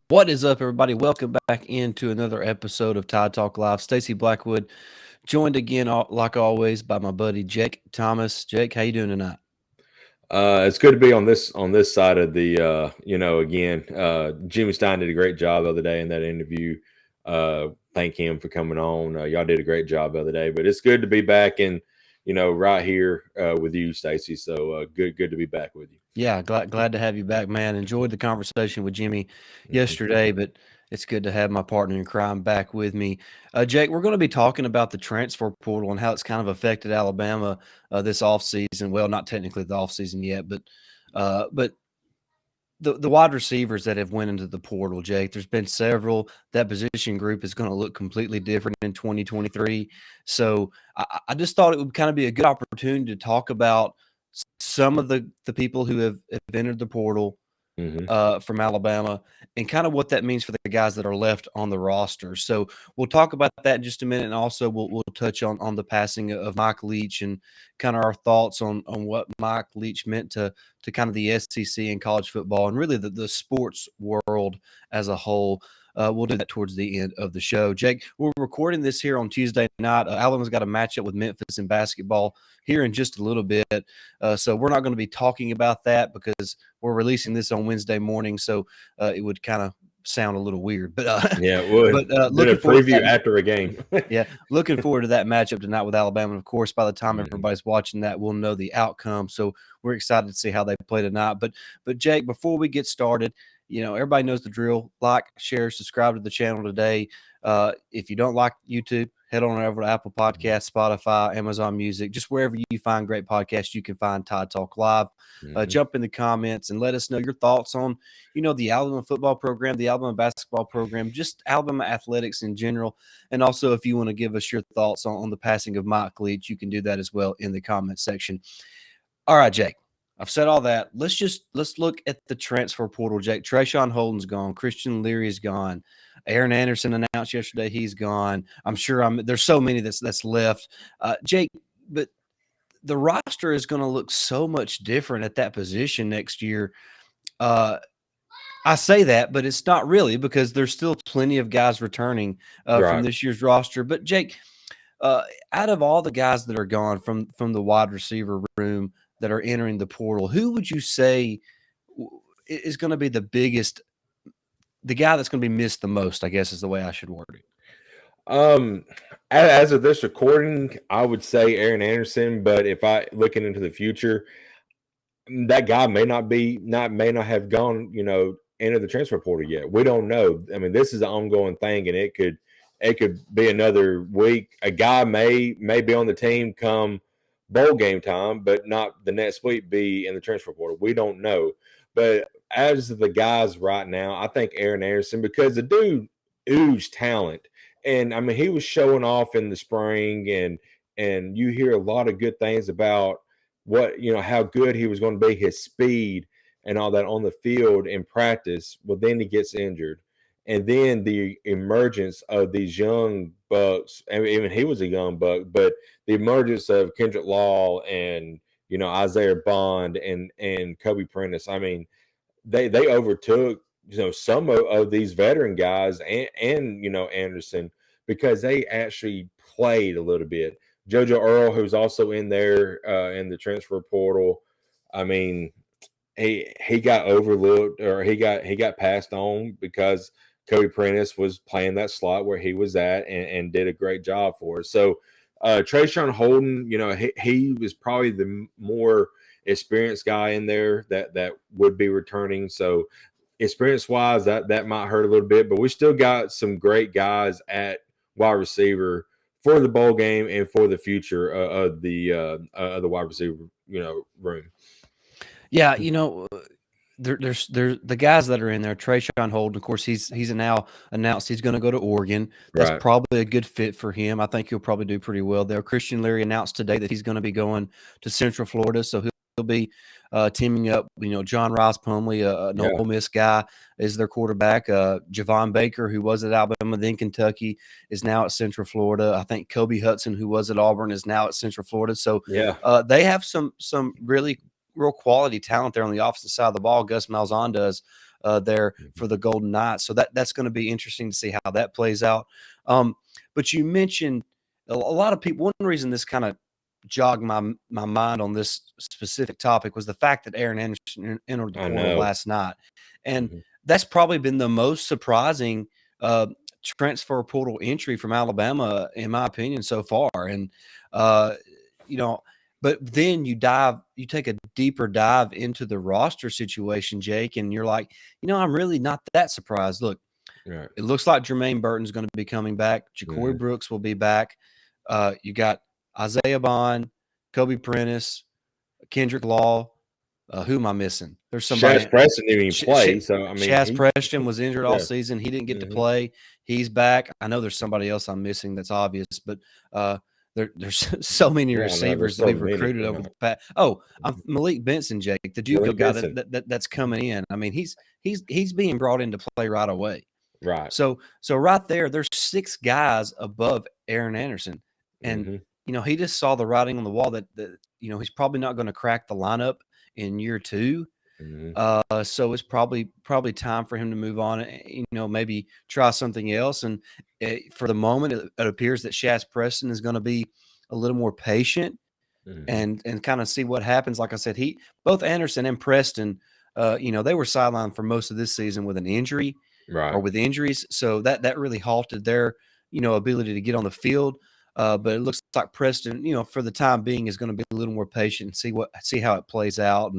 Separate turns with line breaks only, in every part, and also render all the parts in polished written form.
What is up, everybody? Welcome back into another episode of Tide Talk Live. Stacey Blackwood, joined again, like always, by my buddy Jake Thomas. Jake, how you doing tonight?
It's good to be on this side of the again. Jimmy Stein did a great job the other day in that interview. Thank him for coming on. Y'all did a great job the other day, but it's good to be back and right here with you, Stacey. So good to be back with you.
Yeah, glad to have you back, man. Enjoyed the conversation with Jimmy
Mhm.
yesterday, but it's good to have my partner in crime back with me. Jake, we're going to be talking about the transfer portal and how it's kind of affected Alabama this offseason. Well, not technically the offseason yet, but the wide receivers that have went into the portal, Jake, there's been several. That position group is going to look completely different in 2023. So I just thought it would kind of be a good opportunity to talk about some of the people who have entered the portal
Mhm.
from Alabama and kind of what that means for the guys that are left on the roster. So we'll talk about that in just a minute, and also we'll touch on the passing of Mike Leach and kind of our thoughts on what Mike Leach meant to kind of the SEC and college football and really the sports world as a whole. We'll do that towards the end of the show. Jake, we're recording this here on Tuesday night. Alabama's got a matchup with Memphis in basketball here in just a little bit. So we're not going to be talking about that because we're releasing this on Wednesday morning. So it would kind of sound a little weird. But
Yeah, it would. Did a
looking forward to
preview
that.
after a game.
Yeah, looking forward to that matchup tonight with Alabama. And of course, by the time
Mhm.
everybody's watching that, we'll know the outcome. So we're excited to see how they play tonight. But Jake, before we get started, everybody knows the drill. Like, share, subscribe to the channel today. If you don't like YouTube, head on over to Apple Podcasts, Spotify, Amazon Music, just wherever you find great podcasts, you can find Tide Talk Live.
Mhm.
Jump in the comments and let us know your thoughts on, the Alabama football program, the Alabama basketball program, just Alabama athletics in general. And also, if you want to give us your thoughts on the passing of Mike Leach, you can do that as well in the comment section. All right, Jake. I've said all that. Let's look at the transfer portal, Jake. Trayshawn Holden's gone. Christian Leary is gone. Aaron Anderson announced yesterday he's gone. I'm sure there's so many that's left. Jake, but the roster is going to look so much different at that position next year. Uh, I say that, but it's not really because there's still plenty of guys returning from
Right.
this year's roster. But Jake, uh, out of all the guys that are gone from the wide receiver room that are entering the portal, who would you say is going to be the guy that's going to be missed the most? I guess is the way I should word it.
Um, as of this recording, I would say Aaron Anderson. But if I looking into the future, that guy may not have gone, into the transfer portal yet. We don't know. I mean, this is an ongoing thing, and it could be another week. A guy may be on the team come bowl game time, but not the next week be in the transfer portal. We don't know. But as the guys right now, I think Aaron Anderson, because the dude oozed talent. And I mean, he was showing off in the spring, and you hear a lot of good things about how good he was going to be, his speed and all that on the field in practice. Well, then he gets injured, and then the emergence of these young bucks. I mean, even he was a young buck, but the emergence of Kendrick Law and Isaiah Bond and Kobe Prentice. I mean, they overtook some of these veteran guys and Anderson, because they actually played a little bit. JoJo Earl, who's also in there in the transfer portal. I mean, he got overlooked, or he got passed on because Kobe Prentice was playing that slot where he was at, and did a great job for us. So Trayshawn Holden, he was probably the more experienced guy in there that would be returning. So experience wise, that might hurt a little bit, but we still got some great guys at wide receiver for the bowl game and for the future of the wide receiver room.
Yeah, there's the guys that are in there. Trayshawn Holden, of course, he's now announced he's going to go to Oregon. That's
Right.
probably a good fit for him. I think he'll probably do pretty well there. Christian Leary announced today that he's going to be going to Central Florida, so he'll be teaming up. John Rice Plumlee, an
Yeah.
Ole Miss guy, is their quarterback. Javon Baker, who was at Alabama, then Kentucky, is now at Central Florida. I think Kobe Hudson, who was at Auburn, is now at Central Florida. So
Yeah.
they have some really real quality talent there on the offensive side of the ball. Gus Malzahn does. there for the Golden Knights. So that's going to be interesting to see how that plays out. But you mentioned a lot of people. One reason this kind of jogged my mind on this specific topic was the fact that Aaron Anderson entered the portal last night, and that's probably been the most surprising transfer portal entry from Alabama, in my opinion, so far. And but then you take a deeper dive into the roster situation, Jake, and you're like, I'm really not that surprised. Look, it looks like Jermaine Burton's going to be coming back. Ja'Cory Brooks will be back. You got Isaiah Bond, Kobe Prentice, Kendrick Law. Who am I missing? There's somebody.
Shaz Preston didn't even play. So I mean,
Shaz Preston was injured all season. He didn't get to play. He's back. I know there's somebody else I'm missing that's obvious, but there's so many receivers that we've recruited over the past. Oh, I'm Malik Benson, Jake, the JUCO guy that's coming in. I mean, he's being brought into play right away.
Right.
So right there's 6 guys above Aaron Anderson, and he just saw the writing on the wall that he's probably not going to crack the lineup in year 2. So it's probably time for him to move on, maybe try something else. And for the moment, it appears that Shaz Preston is going to be a little more patient and kind of see what happens. Like I said, both Anderson and Preston, they were sidelined for most of this season with an injury or with injuries. So that really halted their, ability to get on the field. But it looks like Preston, for the time being, is going to be a little more patient and see how it plays out.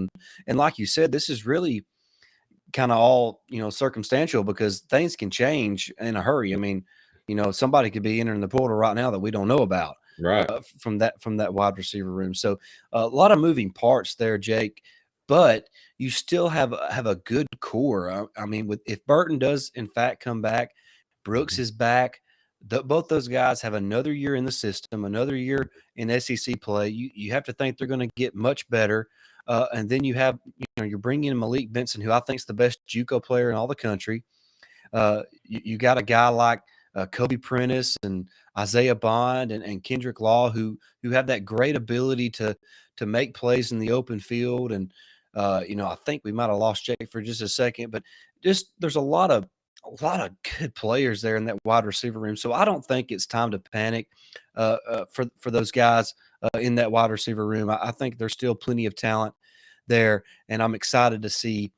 And like you said, this is really kind of all circumstantial because things can change in a hurry. I mean, somebody could be entering the portal right now that we don't know about from that wide receiver room. So a lot of moving parts there, Jake. But you still have a good core. I mean, if Burton does in fact come back, Brooks is back. Both those guys have another year in the system, another year in SEC play. You have to think they're going to get much better. And then you're bringing in Malik Benson, who I think is the best JUCO player in all the country. You got a guy like Kobe Prentice and Isaiah Bond and Kendrick Law who have that great ability to make plays in the open field. And I think we might have lost Jake for just a second, but there's a lot of good players there in that wide receiver room. So I don't think it's time to panic for those guys in that wide receiver room. I think there's still plenty of talent there, and I'm excited to see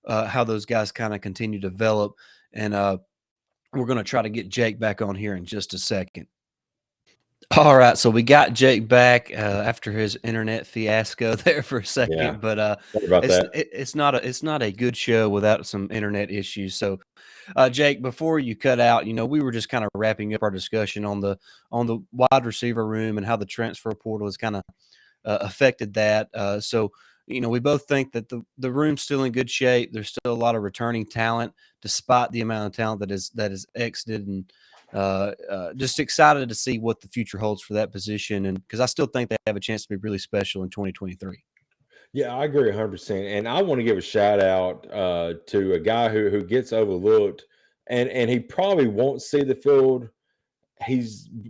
how those guys kind of continue to develop. And we're going to try to get Jake back on here in just a second. All right, so we got Jake back after his internet fiasco there for a second, but it's not a good show without some internet issues. So, Jake, before you cut out, we were just kind of wrapping up our discussion on the wide receiver room and how the transfer portal has kind of affected that. So, we both think that the room's still in good shape. There's still a lot of returning talent, despite the amount of talent that is exited, and just excited to see what the future holds for that position. And because I still think they have a chance to be really special in 2023.
Yeah, I agree 100%. And I want to give a shout out to a guy who gets overlooked, and he probably won't see the field.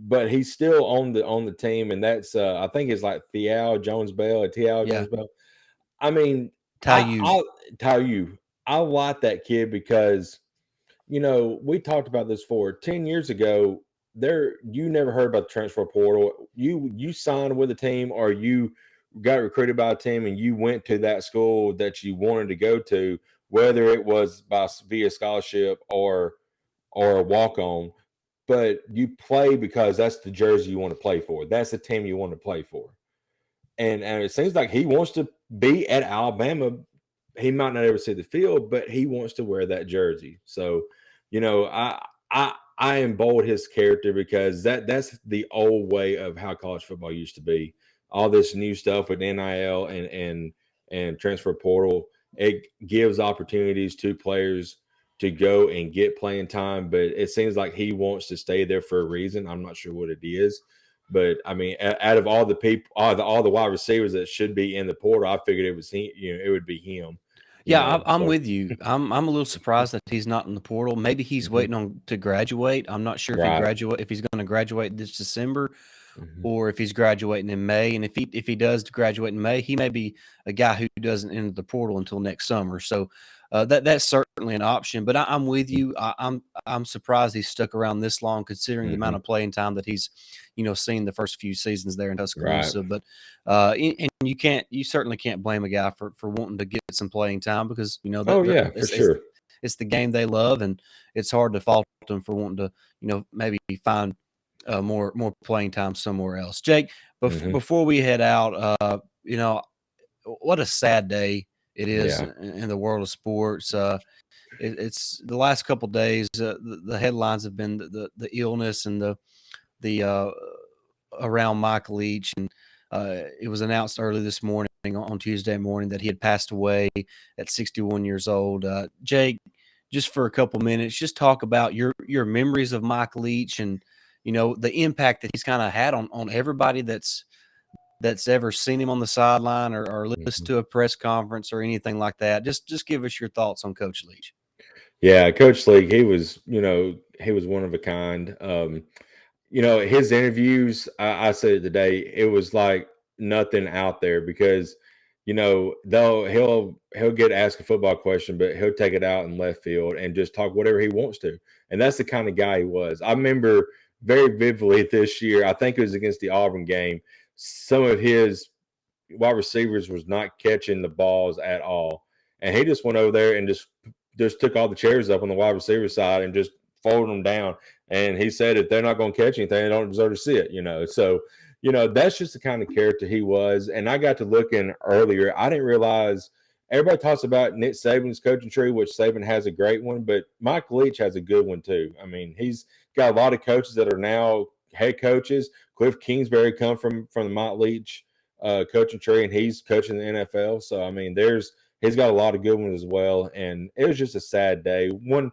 But he's still on the team, and that's I think it's like Thial Jones-Bell. Jones-Bell. I mean, Taiyu. I like that kid because we talked about this 10 years ago. You never heard about the transfer portal. You signed with a team, or you got recruited by a team, and you went to that school that you wanted to go to, whether it was via scholarship or a walk-on. But you play because that's the jersey you want to play for. That's the team you want to play for. And it seems like he wants to be at Alabama. He might not ever see the field, but he wants to wear that jersey. So, I embold his character because that's the old way of how college football used to be. All this new stuff with NIL and transfer portal, it gives opportunities to players to go and get playing time, but it seems like he wants to stay there for a reason. I'm not sure what it is. But I mean, out of all the people, all the wide receivers that should be in the portal, I figured it was it would be him.
I'm with you. I'm a little surprised that he's not in the portal. Maybe he's waiting to graduate. I'm not sure if he's going to graduate this December or if he's graduating in May. And if he does graduate in May, he may be a guy who doesn't enter the portal until next summer. So that's certainly an option. But I'm with you. I'm surprised he's stuck around this long, considering the amount of playing time that he's, seen the first few seasons there in
Right.
Tuscaloosa. But and you certainly can't blame a guy for wanting to get some playing time, because that
Oh yeah, for sure.
it's the game they love, and it's hard to fault them for wanting to maybe find more playing time somewhere else. Jake, before we head out, what a sad day it is
Yeah.
in the world of sports. It's the last couple of days. The headlines have been the illness and the around Mike Leach, and it was announced early this morning on Tuesday morning that he had passed away at 61 years old. Jake, just for a couple minutes, just talk about your memories of Mike Leach, and the impact that he's kind of had on everybody that's ever seen him on the sideline, or listened to a press conference or anything like that. Just give us your thoughts on Coach Leach.
Yeah, Coach League, he was one of a kind. His interviews, I said it today, it was like nothing out there because, though he'll get asked a football question, but he'll take it out in left field and just talk whatever he wants to. And that's the kind of guy he was. I remember very vividly this year, I think it was against the Auburn game, some of his wide receivers was not catching the balls at all. And he just went over there and just took all the chairs up on the wide receiver side and just folded them down. And he said, if they're not going to catch anything, they don't deserve to see it. So, that's just the kind of character he was. And I got to looking earlier. I didn't realize everybody talks about Nick Saban's coaching tree, which Saban has a great one, but Mike Leach has a good one too. I mean, he's got a lot of coaches that are now head coaches. Cliff Kingsbury come from the Mike Leach coaching tree, and he's coaching the NFL. So, I mean, he's got a lot of good ones as well. And it was just a sad day. One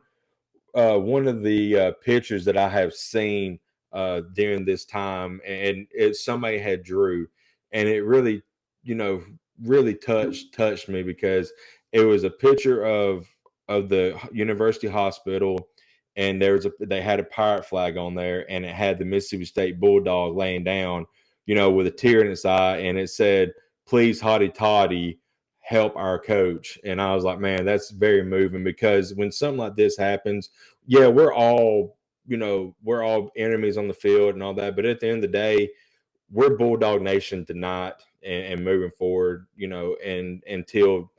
of the pictures that I have seen during this time, and somebody had drew, and it really, really touched me because it was a picture of the University Hospital, and they had a pirate flag on there, and it had the Mississippi State Bulldog laying down, with a tear in its eye, and it said, "Please, hotty toddy, help our coach." And I was like, man, that's very moving, because when something like this happens, yeah, we're all enemies on the field and all that, but at the end of the day, we're Bulldog Nation tonight and moving forward, and until,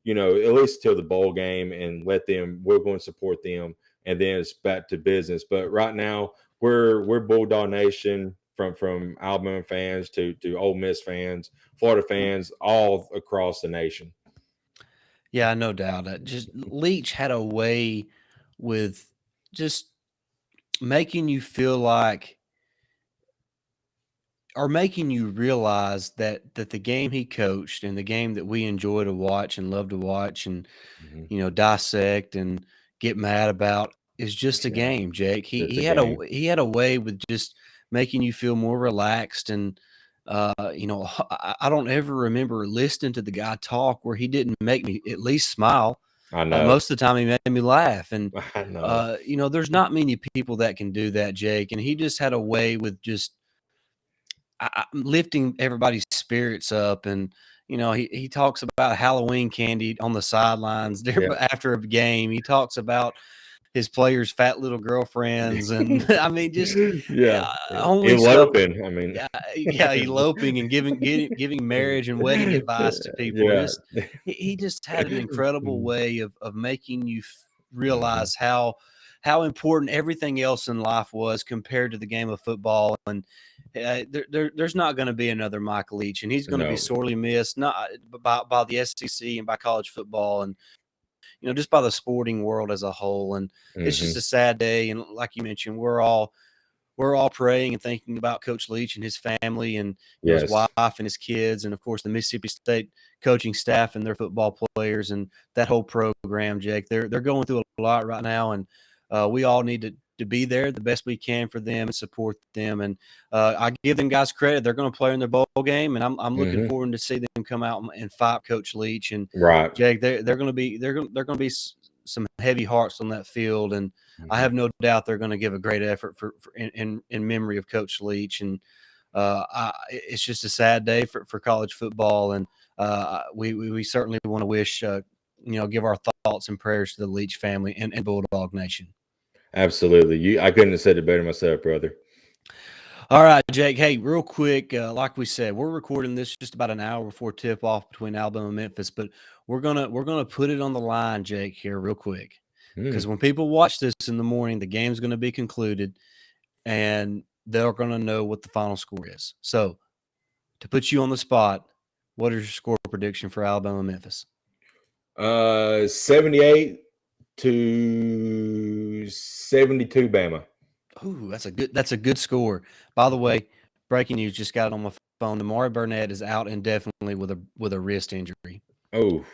at least till the bowl game, and we're going to support them, and then it's back to business. But right now, we're Bulldog Nation, from Alabama fans to Ole Miss fans, Florida fans, all across the nation.
Yeah, no doubt. Just Leach had a way with just making you feel like, or making you realize that the game he coached, and the game that we enjoy to watch and love to watch, and
Mm-hmm.
dissect and get mad about, is just a
Yeah,
game, Jake.
it's a game.
He had a way with just making you feel more relaxed, and I don't ever remember listening to the guy talk where he didn't make me at least smile.
I know.
Most of the time he made me laugh, and
I know.
there's not many people that can do that, Jake. And he just had a way with just lifting everybody's spirits up. And he talks about Halloween candy on the sidelines
Yeah.
after a game. He talks about his players' fat little girlfriends, and I mean, just
Yeah.
only stuff.
Eloping. I mean,
Yeah, eloping and giving marriage and wedding advice to people.
yeah.
Just he just had an incredible way of making you
Mhm.
realize how important everything else in life was compared to the game of football. And there's not going to be another Mike Leach, and he's going to be
No.
sorely missed, not by the SEC and by college football, and just by the sporting world as a whole. And it's just
Mhm.
a sad day. And like you mentioned, we're all praying and thinking about Coach Leach and his family, and his
Yes.
wife and his kids, and of course the Mississippi State coaching staff and their football players and that whole program. Jake, they're going through a lot right now, and we all need to be there the best we can for them and support them. And I give them guys credit; they're going to play in their bowl game, and I'm looking
Mhm.
forward to see them come out and fight Coach Leach. And
Right.
Jake, they're going to be some heavy hearts on that field, and I
Mhm.
have no doubt they're going to give a great effort for in memory of Coach Leach. And it's just a sad day for college football, and we certainly want to wish give our thoughts and prayers to the Leach family and Bulldog Nation.
Absolutely. I couldn't have said it better myself, brother.
All right, Jake. Hey, real quick, like we said, we're recording this just about an hour before tip off between Alabama and Memphis, but we're gonna put it on the line, Jake, here real quick, because when people watch this in the morning, the game's going to be concluded, and they're going to know what the final score is. So, to put you on the spot, what is your score prediction for Alabama Memphis?
78 to 72, Bama.
Ooh, that's a good score. By the way, breaking news, just got it on my phone. Amari Burnett is out indefinitely with a wrist injury.
Oh,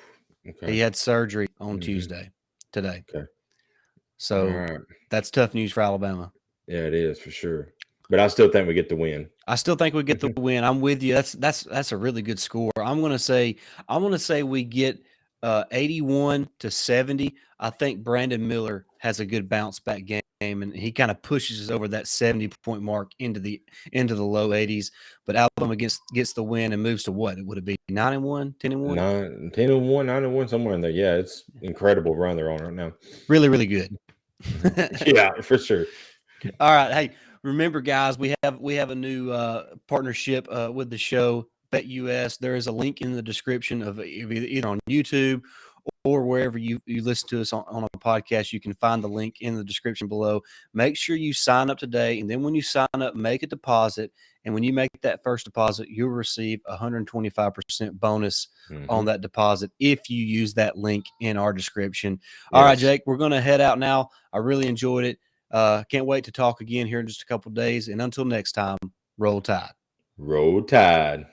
okay.
He had surgery on Tuesday today.
Okay.
So that's tough news for Alabama.
Yeah, it is for sure. But I still think we get the win.
I still think we get the win. I'm with you. That's a really good score. I'm gonna say we get 81-70. I think Brandon Miller has a good bounce back game, and he kind of pushes us over that 70-point mark into the low 80s. But Alabama gets the win and moves to what? Would it be 9-1, 10-1?
10-1, 9-1, somewhere in there. Yeah, it's incredible run they're on right now.
Really, really good.
Yeah, for sure.
All right. Hey, remember, guys, we have a new partnership with the show, BetUS. There is a link in the description of either on YouTube or wherever you listen to us on a podcast. You can find the link in the description below. Make sure you sign up today, and then when you sign up, make a deposit. And when you make that first deposit, you'll receive 125% bonus on that deposit if you use that link in our description. Yes. All right, Jake, we're going to head out now. I really enjoyed it. Can't wait to talk again here in just a couple of days. And until next time, roll tide.
Roll tide.